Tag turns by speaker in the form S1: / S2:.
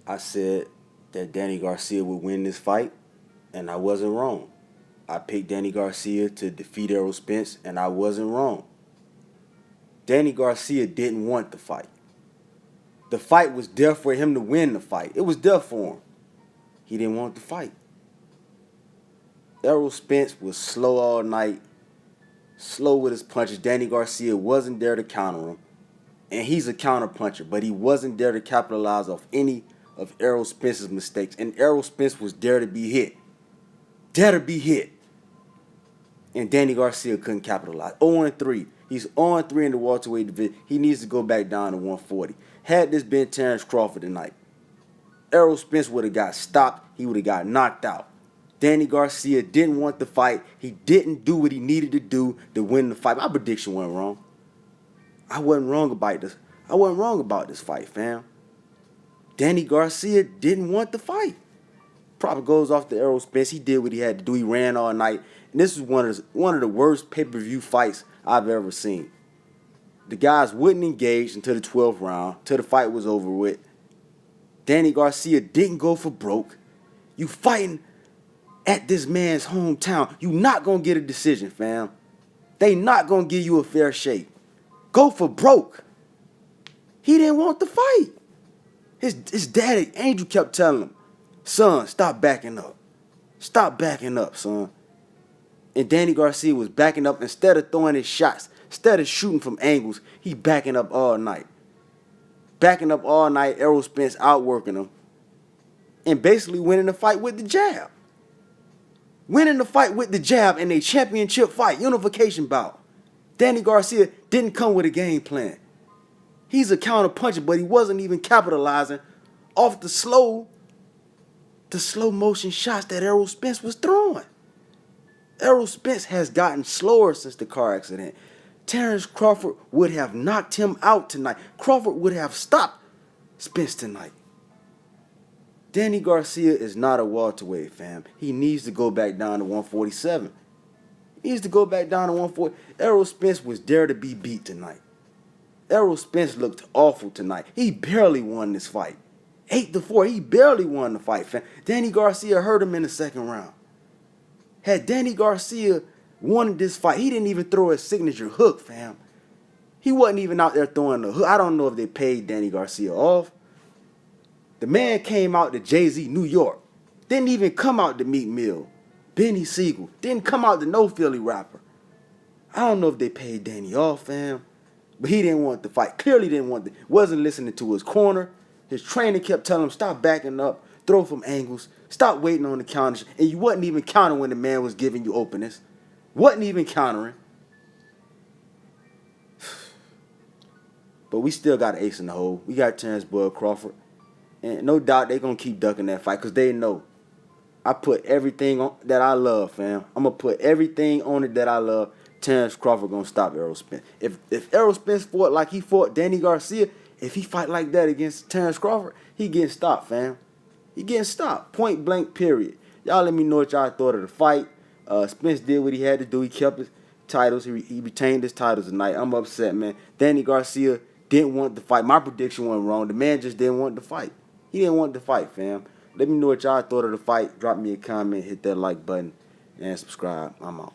S1: I said that Danny Garcia would win this fight, and I wasn't wrong. I picked Danny Garcia to defeat Errol Spence, and I wasn't wrong. Danny Garcia didn't want the fight. The fight was there for him to win the fight. It was there for him. He didn't want the fight. Errol Spence was slow all night, slow with his punches. Danny Garcia wasn't there to counter him. And he's a counter puncher, but he wasn't there to capitalize off any of Errol Spence's mistakes. And Errol Spence was there to be hit. There to be hit. And Danny Garcia couldn't capitalize. 0-3. He's 0-3 in the welterweight division. He needs to go back down to 140. Had this been Terrence Crawford tonight, Errol Spence would have got stopped. He would have got knocked out. Danny Garcia didn't want the fight. He didn't do what he needed to do to win the fight. My prediction wasn't wrong. I wasn't wrong about this. I wasn't wrong about this fight, fam. Danny Garcia didn't want the fight. Probably goes off to Errol Spence. He did what he had to do. He ran all night. And this is one of the worst pay-per-view fights I've ever seen. The guys wouldn't engage until the 12th round, till the fight was over with. Danny Garcia didn't go for broke. You fighting at this man's hometown. You not going to get a decision, fam. They not going to give you a fair shake. Go for broke. He didn't want the fight. His daddy, Angel, kept telling him, son, stop backing up. Stop backing up, son. And Danny Garcia was backing up instead of throwing his shots, instead of shooting from angles, he backing up all night. Backing up all night, Errol Spence outworking him. And basically winning the fight with the jab. Winning the fight with the jab in a championship fight, unification bout. Danny Garcia didn't come with a game plan. He's a counter puncher, but he wasn't even capitalizing off the slow motion shots that Errol Spence was throwing. Errol Spence has gotten slower since the car accident. Terrence Crawford would have knocked him out tonight. Crawford would have stopped Spence tonight. Danny Garcia is not a welterweight, fam. He needs to go back down to 147. He needs to go back down to 140. Errol Spence was there to be beat tonight. Errol Spence looked awful tonight. He barely won this fight. 8-4, he barely won the fight, fam. Danny Garcia hurt him in the second round. Had Danny Garcia won this fight, he didn't even throw his signature hook, fam. He wasn't even out there throwing the hook. I don't know if they paid Danny Garcia off. The man came out to Jay-Z, New York. Didn't even come out to Meek Mill. Benny Siegel. Didn't come out to no Philly rapper. I don't know if they paid Danny off, fam. But he didn't want the fight. Clearly didn't want wasn't listening to his corner. His trainer kept telling him, stop backing up, throw from angles, stop waiting on the counters. And you wasn't even countering when the man was giving you openness. Wasn't even countering. But we still got an ace in the hole. We got Terrence Bud Crawford. And no doubt they're going to keep ducking that fight because they know I put everything on that I love, fam. I'm going to put everything on it that I love. Terrence Crawford going to stop Errol Spence. If Errol Spence fought like he fought Danny Garcia, if he fight like that against Terrence Crawford, he getting stopped, fam. He getting stopped. Point blank, period. Y'all let me know what y'all thought of the fight. Spence did what he had to do. He kept his titles. He retained his titles tonight. I'm upset, man. Danny Garcia didn't want the fight. My prediction wasn't wrong. The man just didn't want the fight. He didn't want the fight, fam. Let me know what y'all thought of the fight. Drop me a comment, hit that like button, and subscribe. I'm out.